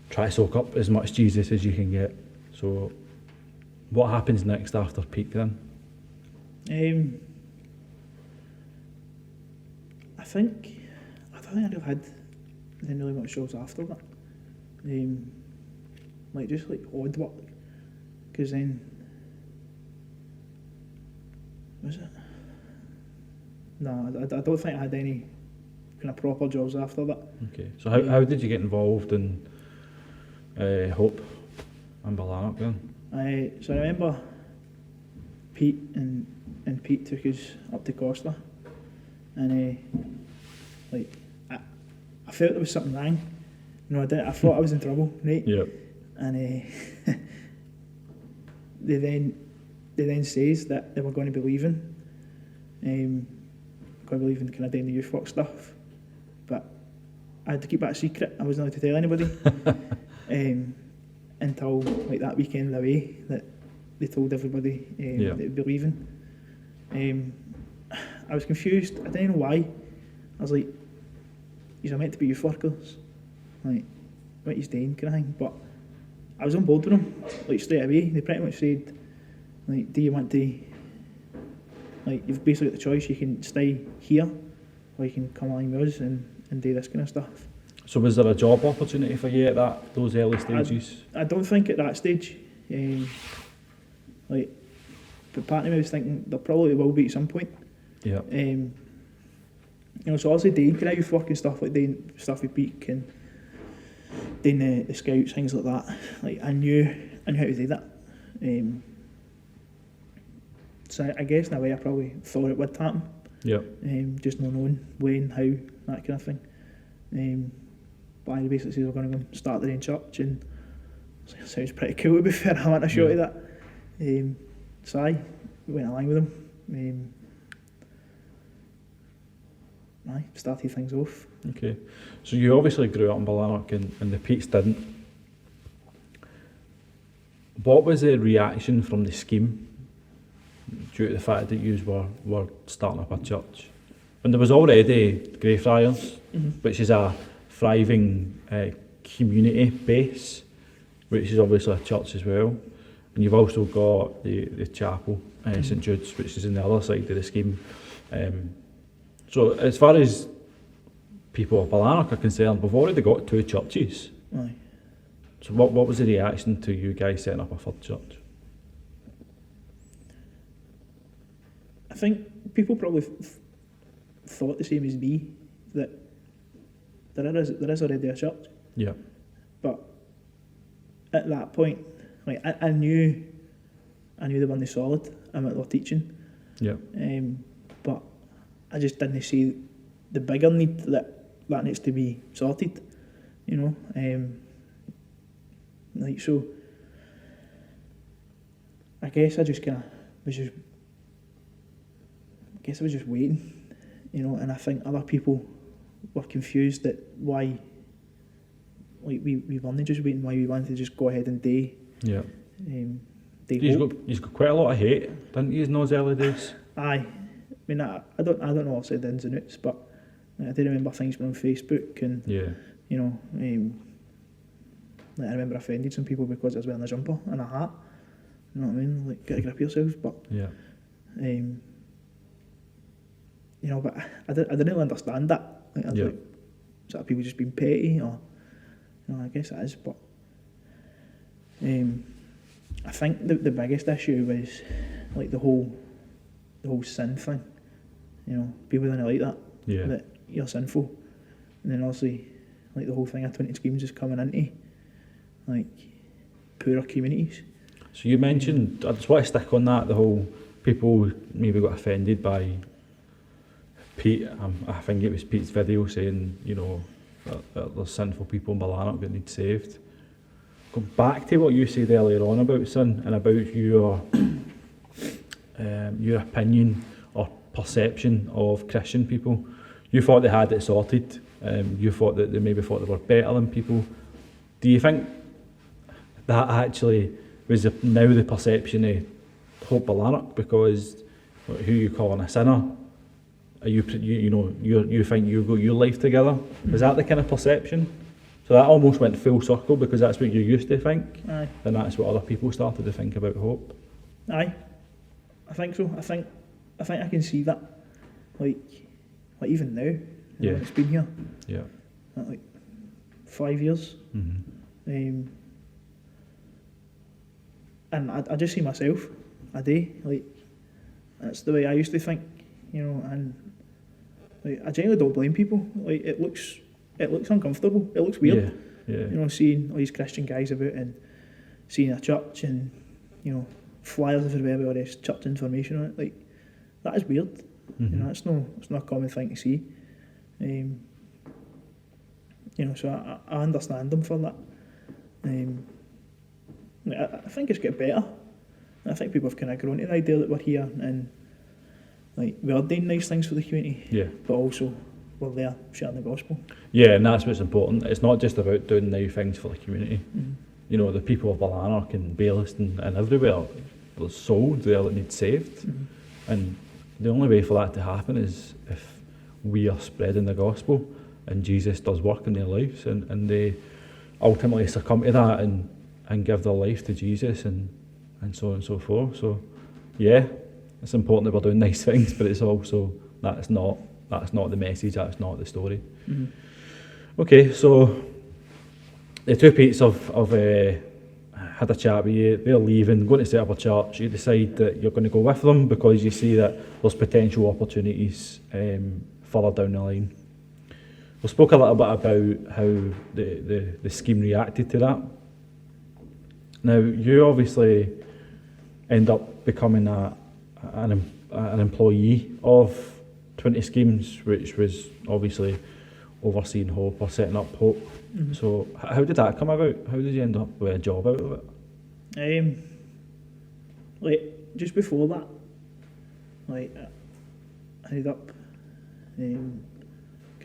trying to soak up as much Jesus as you can get. So what happens next after Peak then? I don't think I've had then really much jobs after that. Like just like odd work, because then was it? No, I don't think I had any kind of proper jobs after that. Okay, so how did you get involved in Hope and Barlanark then? So I remember Pete and Pete took us up to Costa, and like I felt there was something wrong. You know, I thought I was in trouble, right? Yep. And they then says that they were going to be leaving, going to be leaving kind of doing the youth work stuff, but I had to keep that a secret. I wasn't allowed to tell anybody until like that weekend away that they told everybody that they'd be leaving. I was confused. I didn't know why. I was like, "These are meant to be youth workers, like what he's doing," kind of thing. But I was on board with them like straight away. They pretty much said, like, "Do you want to? Like, you've basically got the choice. You can stay here, or you can come along with us and do this kind of stuff." So was there a job opportunity for you at those early stages? I don't think at that stage. Like, but part of me was thinking there probably will be at some point. Yeah. You know, so obviously doing kind of youth work and stuff, like doing stuff with Peak and doing the scouts, things like that. Like I knew how to do that. So I guess in a way I probably thought it would happen. Yeah. Just not knowing when, how, that kind of thing. But I basically said we're going to go start their own church, and it sounds pretty cool to be fair. I want a shot at that. So I went along with them. I started things off. Okay, so you obviously grew up in Barlanark and the Peaks didn't. What was the reaction from the scheme due to the fact that you were starting up a church? And there was already Greyfriars, which is a thriving community base. which is obviously a church as well. And you've also got the chapel, St Jude's, which is on the other side of the scheme. So as far as people of Barlanark are concerned, we've already got 2 churches. Aye. So what was the reaction to you guys setting up a third church? I think people probably thought the same as me, that there is already a church. Yeah. But at that point, like I knew they weren't solid in what they were teaching. Yeah. But I just didn't see the bigger need that needs to be sorted. You know, like so. I guess I was just waiting, you know, and I think other people were confused that why, like we weren't just waiting, why we wanted to just go ahead and day. Yeah. Day hope. You've got quite a lot of hate, didn't you, in those early days? Aye, I mean I don't know what's the ins and outs, but I do remember things were on Facebook and Yeah. you know, like I remember offended some people because I was wearing a jumper and a hat. You know what I mean? Like get a grip of yourselves, but Yeah. you know, but I didn't really understand that. Like, I was Yeah. like, is that people just being petty, or you know, I guess it is. But I think the biggest issue was like the whole sin thing. You know, people didn't like that. Yeah. That you're sinful, and then obviously like the whole thing of 20 schemes is coming into like poorer communities. So you mentioned, I just want to stick on that, the whole people maybe got offended by Pete, I think it was Pete's video saying, you know, that there's sinful people in Barlanark that need saved. Going back to what you said earlier on about sin and about your opinion or perception of Christian people, you thought they had it sorted, you thought that they maybe thought they were better than people. Do you think that actually was now the perception of Hope Barlanark, because who you calling a sinner? Are you think you got your life together? Was that the kind of perception? So that almost went full circle, because that's what you used to think, Aye. and that's what other people started to think about Hope. Aye, I think so. I think I can see that. Like even now, you Yeah. know, it's been here Yeah. like 5 years, Mm-hmm. and I just see myself a day. Like that's the way I used to think, you know. And like I genuinely don't blame people. Like it looks uncomfortable. It looks weird. Yeah. You know, seeing all these Christian guys about and seeing a church and, you know, flyers everywhere with all this church information on it. Like, that is weird. Mm-hmm. You know, it's not a common thing to see. You know, so I understand them for that. I think it's getting better. I think people have kind of grown to the idea that we're here and like we are doing nice things for the community, Yeah. but also we're there sharing the gospel. Yeah, and that's what's important. It's not just about doing new things for the community. Mm-hmm. You know, the people of Barlanark and Baillieston and everywhere, there's souls there that need saved. Mm-hmm. And the only way for that to happen is if we are spreading the gospel and Jesus does work in their lives, and they ultimately succumb to that and give their life to Jesus and so on and so forth. So yeah, it's important that we're doing nice things, but it's also that's not the message, that's not the story. Mm-hmm. Okay, so the two Petes have had a chat with you, they're leaving, going to set up a church. You decide that you're going to go with them because you see that there's potential opportunities further down the line. We spoke a little bit about how the scheme reacted to that. Now, you obviously end up becoming an employee of 20 Schemes, which was obviously overseeing Hope or setting up Hope. Mm-hmm. So how did that come about? How did you end up with a job out of it? Like just before that, like I ended up kind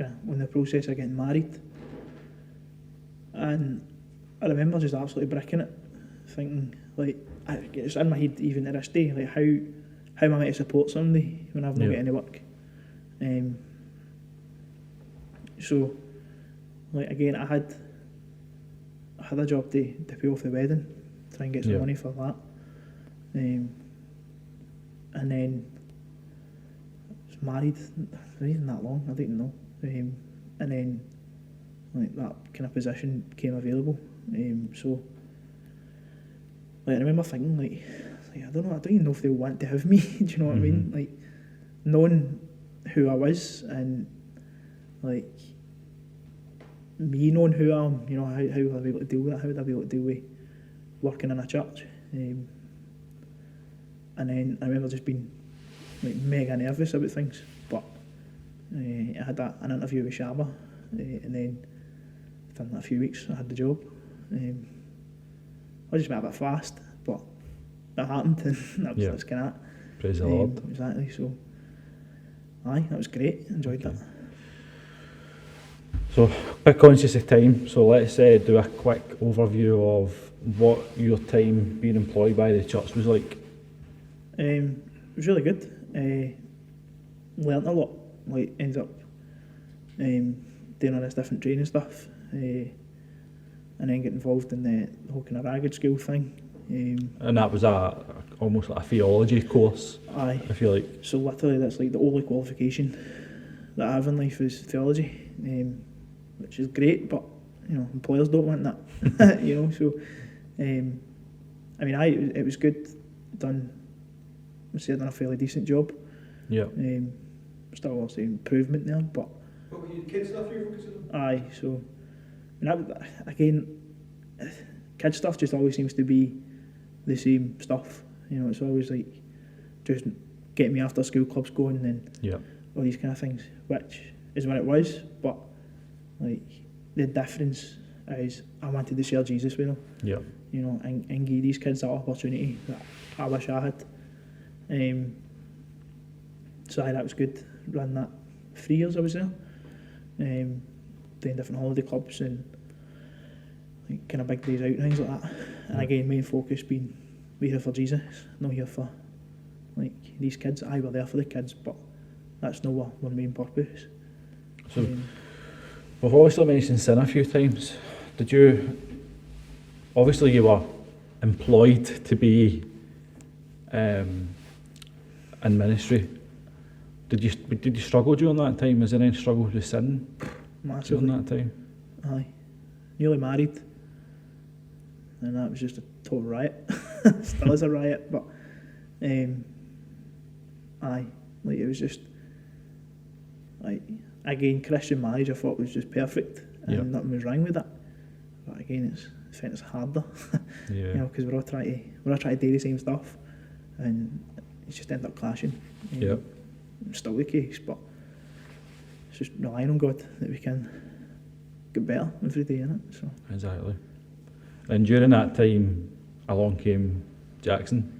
of in the process of getting married, and I remember just absolutely bricking it, thinking like it's in my head even to this day, like how am I meant to support somebody when I've not got any work. So like again I had had a job to pay off the wedding, try and get some Yeah. money for that. And then I was married, not even that long, I didn't know. And then like that kind of position came available. So like, I remember thinking like I don't know, I don't even know if they want to have me. Do you know what I mean? Like knowing who I was and like me knowing who I am, you know, how would I be able to deal with that? How would I be able to deal with working in a church? And then I remember just being like mega nervous about things, but I had an interview with Shabba, and then within a few weeks I had the job. I just went a bit fast, but that happened, and that's kind of it. Praise the Lord. Exactly. So, aye, that was great. Enjoyed that. So, bit conscious of time, so let's do a quick overview of what your time being employed by the church was like. It was really good. Learnt a lot. Like ended up doing all this different training stuff, and then get involved in the whole kind of ragged school thing. And that was almost like a theology course, Aye. I feel like. So literally, that's like the only qualification that I have in life is theology, which is great, but you know, employers don't want that. You know, so I mean, it was good. I'd done a fairly decent job. Yeah. Still obviously improvement there, but What were you, kid stuff you were focusing on? aye. So I mean, again, kid stuff just always seems to be the same stuff. You know, it's always like just getting me after school clubs going and Yeah. all these kind of things, which is what it was. But like the difference is I wanted to share Jesus with them. Yeah. You know, and give these kids that opportunity that I wish I had. So aye, that was good. Ran that 3 years I was there, doing different holiday clubs and like, kind of big days out and things like that. And again, main focus being we're here for Jesus, not here for like these kids. Aye, we're there for the kids, but that's not our main purpose. So, we've obviously mentioned sin a few times. Obviously you were employed to be in ministry. Did you struggle during that time? Was there any struggle with sin Massively. during that time? Aye. Newly married, and that was just a total riot. Still is a riot, but aye, like it was just like again, Christian marriage I thought was just perfect, and Yeah. nothing was wrong with that. But again, I think it's harder, Yeah. you know, because we're all trying to do the same stuff, and it's just end up clashing. Yeah. It's still the case, but it's just relying on God that we can get better every day, innit? So Exactly. And during that time, along came Jackson.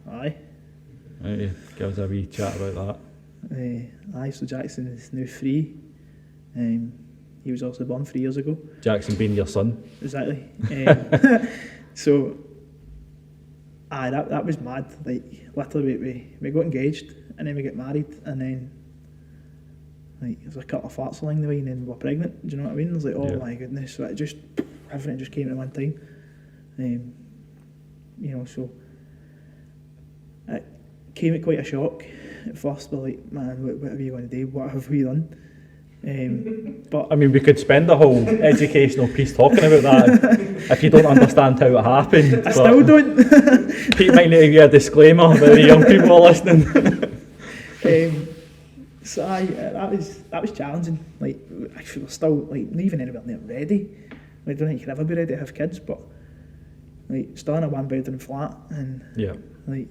aye. Right, give us a wee chat about Aye, so Jackson is now 3. He was also born 3 years ago. that. Jackson being your son. Exactly. So, aye, that was mad. Like, literally, we got engaged, and then we got married, and then, like, there was a couple of farts along the way, and then we were pregnant. Do you know what I mean? It was like, oh Yeah. my goodness. So everything just came at one time. You know, so it came at quite a shock at first. We're like, man, what are you going to do? What have we done? But I mean, we could spend the whole educational piece talking about that if you don't understand how it happened. I still don't. Pete might need to give you a disclaimer about the young people listening. So aye, that was challenging. Like, actually, we're still like not even anywhere near ready. I don't think you can ever be ready to have kids, but like still in a 1-bedroom flat, and Yeah. like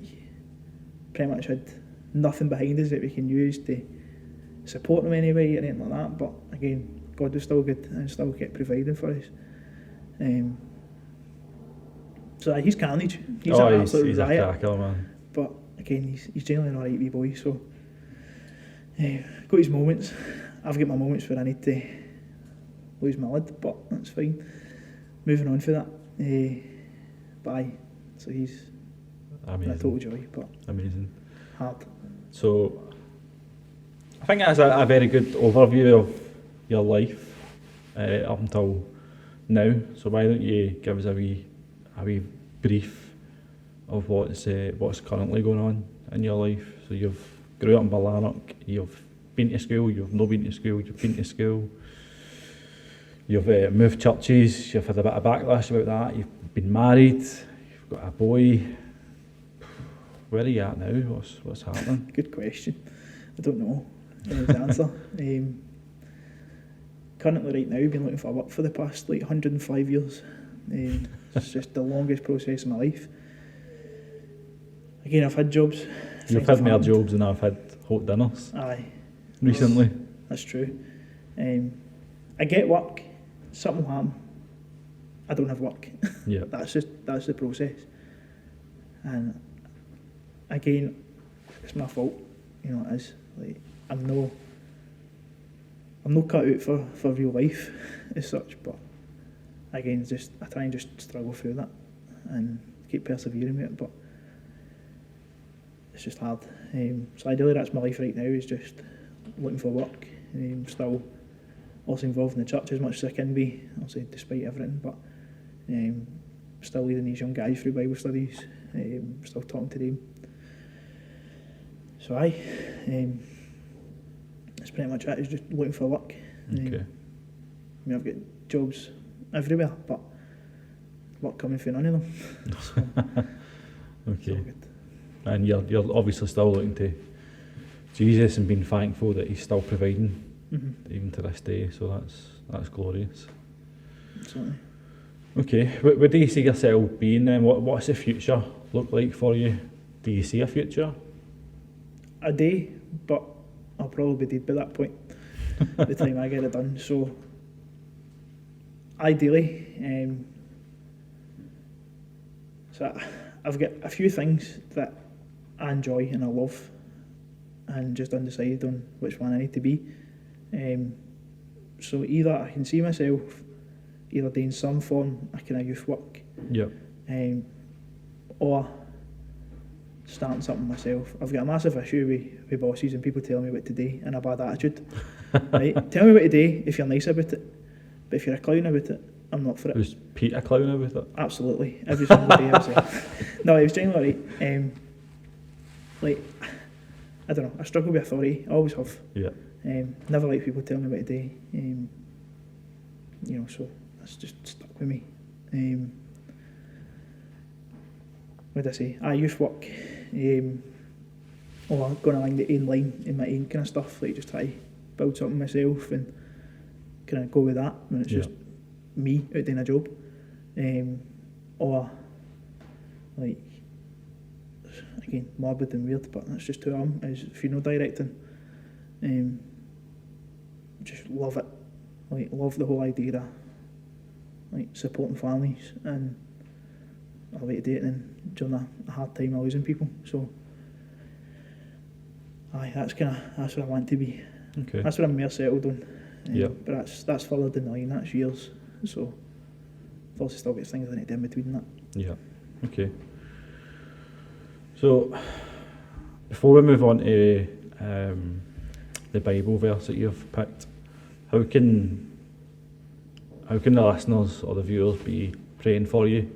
pretty much had nothing behind us that we can use to support them anyway or anything like that. But again, God was still good and still kept providing for us. So aye, he's carnage. He's an absolute he's riot. a cracker, man. But again, he's generally an alright wee boy, so got his moments. I've got my moments where I need to lose my lid, but that's fine. Moving on for that. But aye, so he's a total Amazing. joy, but Amazing. hard. So, I think that's a very good overview of your life up until now. So why don't you give us a wee brief of what's currently going on in your life? So you've grew up in Barlanark, you've been to school, you've not been to school, you've been to school, you've moved churches, you've had a bit of backlash about that, you've been married, you've got a boy. Where are you at now? What's happening? Good question. I don't know the answer. Currently, right now, I've been looking for work for the past 105 years. It's just the longest process of my life. Again, I've had jobs. You've had more jobs than I've had hot dinners. Aye. Recently. That's true. I get work, something will happen, I don't have work. Yeah. That's the process. And again, it's my fault, it is. I'm no cut out for real life as such, but again, I try and just struggle through that and keep persevering with it, but it's just hard. So ideally that's my life right now, is just looking for work. Still also involved in the church as much as I can be, obviously despite everything, but still leading these young guys through Bible studies, still talking to them. So that's pretty much it, is just looking for work. Okay. I've got jobs everywhere, but work coming for none of them. So, Okay. it's all good. And you're obviously still looking to Jesus and being thankful that He's still providing even to this day. So that's glorious. Absolutely. Okay, where do you see yourself being then? What's the future look like for you? Do you see a future? A day, but I'll probably be dead by that point, by the time I get it done. So, ideally, I've got a few things that I enjoy and I love, and just undecided on which one I need to be. So either I can see myself either doing some form of kind of youth work, Yep. or starting something myself. I've got a massive issue with bosses and people telling me what to do and a bad attitude. Right? Tell me what to do if you're nice about it, but if you're a clown about it, I'm not for it. Was Pete a clown about it? Absolutely, every single day I was like, no, it was genuinely right. I don't know, I struggle with authority, I always have. Yeah. Never like people telling me what to do. So that's just stuck with me. What did I say? Youth work. Or going along the own line in my own kind of stuff, like just try to build something myself and kind of go with that when it's just me out doing a job. Or like, again, morbid and weird, but that's just who I am, is funeral directing. Just love it. Like, love the whole idea of like supporting families, and I like to do it during a hard time of losing people. So that's where I want to be. Okay. That's what I'm more settled on. Yep. But that's further down the line, that's years. So I've also still got things I need to do in between that. Yeah. Okay. So before we move on to the Bible verse that you've picked, how can the listeners or the viewers be praying for you?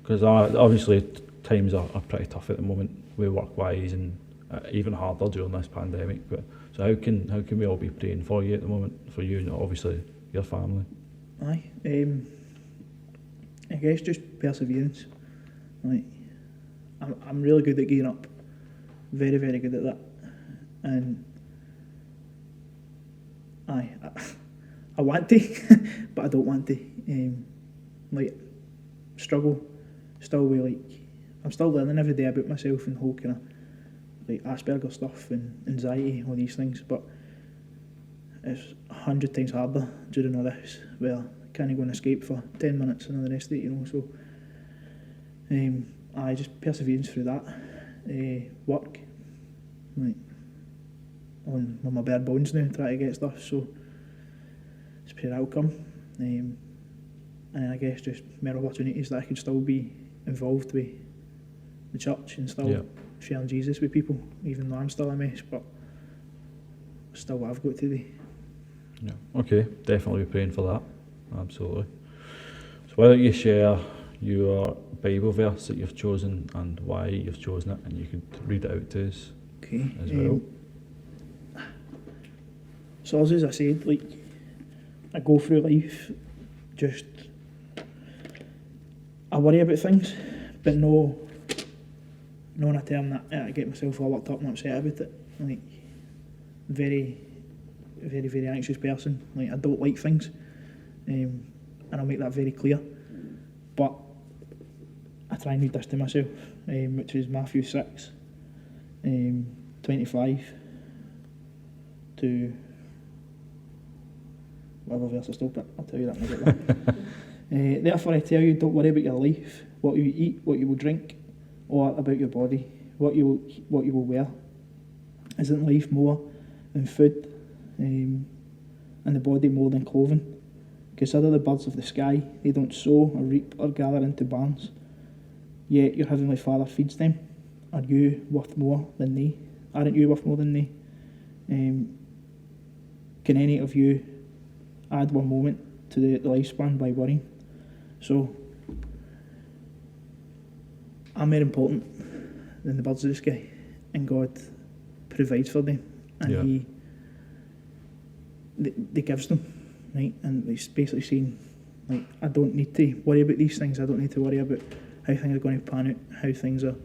Because obviously times are pretty tough at the moment with work-wise, and even harder during this pandemic. But so how can we all be praying for you at the moment, for you and obviously your family? I guess just perseverance. Like, I'm really good at getting up, very, very good at that, and I want to, but I don't want to. Struggle still with I'm still learning every day about myself and whole kind of like Asperger's stuff and anxiety, all these things, but it's 100 times harder during all this, where I can't go and escape for 10 minutes and all the rest of it, so I just perseverance through that. Work, like on my bare bones now, try to get stuff, so it's pure outcome. And I guess just more opportunities that I can still be involved with the church and still sharing Jesus with people, even though I'm still a mess, but still what I've got to do. Yeah. Okay, definitely be praying for that. absolutely. So why don't you share your Bible verse that you've chosen and why you've chosen it, and you could read it out to us Okay. as well. So as I said, like, I go through life just, I worry about things, but no in a term that I get myself all worked up and upset about it. Like, very, very, very anxious person. Like, I don't like things, and I'll make that very clear. But I try and read this to myself, which is Matthew 6, 25 to whatever verse I stopped at. I'll tell you that when I get there. Therefore I tell you, don't worry about your life, what you eat, what you will drink, or about your body, what you will wear. Isn't life more than food, and the body more than clothing? Consider the birds of the sky, they don't sow or reap or gather into barns, yet your heavenly Father feeds them. Are you worth more than they? Aren't you worth more than they? Can any of you add one moment to the lifespan by worrying? So, I'm more important than the birds of the sky, and God provides for them, and He gives them, right? And He's basically saying, like, I don't need to worry about these things. I don't need to worry about how things are going to pan out, how things are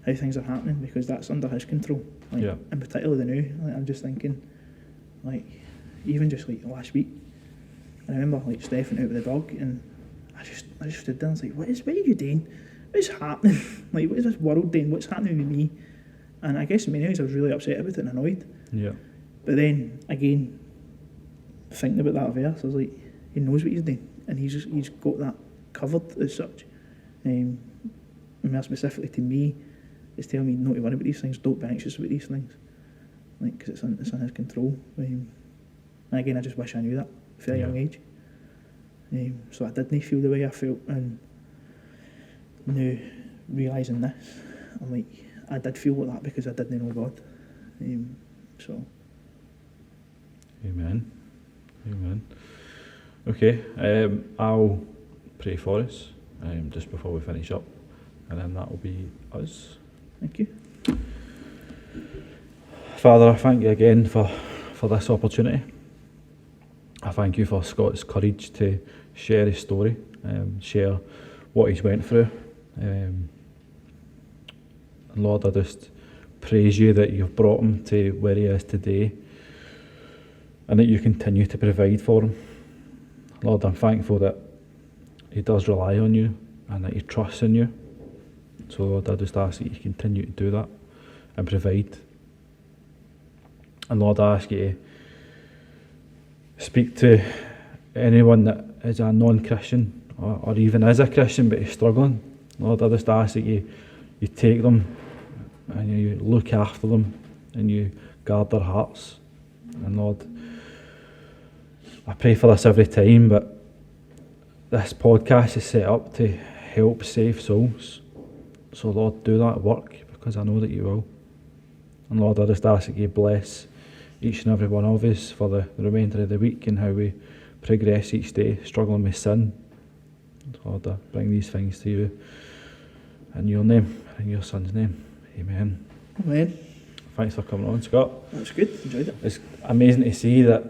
happening, because that's under His control. Like, in particular the new. Like, I'm just thinking, like, even just like last week, I remember like Steph out with the dog, and I just stood there and was like, what are you doing? What's happening? Like, what is this world doing? What's happening with me? And I guess in many ways I was really upset about it and annoyed. Yeah. But then again, thinking about that verse, I was like, He knows what He's doing, and He's got that covered as such. And more specifically to me, it's telling me not to worry about these things, don't be anxious about these things, like, because it's in His control. And again, I just wish I knew that at a young age. So I didn't feel the way I felt, and now realising this, I'm like, I did feel like that because I didn't know God. So. Amen. Okay, I'll pray for us just before we finish up, and then that will be us. Thank you. Father, I thank you again for this opportunity. I thank you for Scott's courage to share his story, share what he's went through. And Lord, I just praise you that you've brought him to where he is today, and that you continue to provide for him. Lord, I'm thankful that he does rely on you and that he trusts in you. So Lord, I just ask that you continue to do that and provide. And Lord, I ask you to speak to anyone that is a non-Christian or even is a Christian but is struggling. Lord, I just ask that you take them and you look after them and you guard their hearts. And Lord, I pray for this every time, but this podcast is set up to help save souls. So Lord, do that work, because I know that you will. And Lord, I just ask that you bless each and every one of us for the remainder of the week and how we progress each day, struggling with sin. Lord, I bring these things to you in your name, in your Son's name. Amen. Amen. Thanks for coming on, Scott. That's good, enjoyed it. It's amazing to see that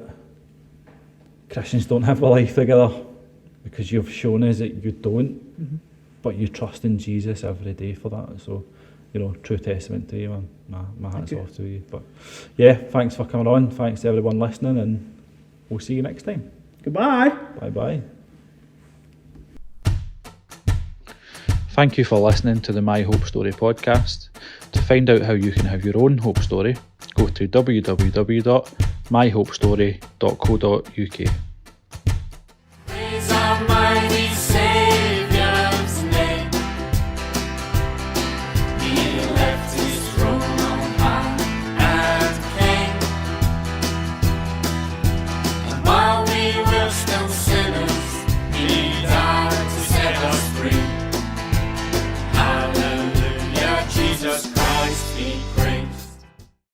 Christians don't have a life together, because you've shown us that you don't, but you trust in Jesus every day for that. So, true testament to you, man. My hat's off to you. But yeah, thanks for coming on. Thanks to everyone listening, and we'll see you next time. Goodbye. Bye-bye. Thank you for listening to the My Hope Story podcast. To find out how you can have your own hope story, go to www.myhopestory.co.uk.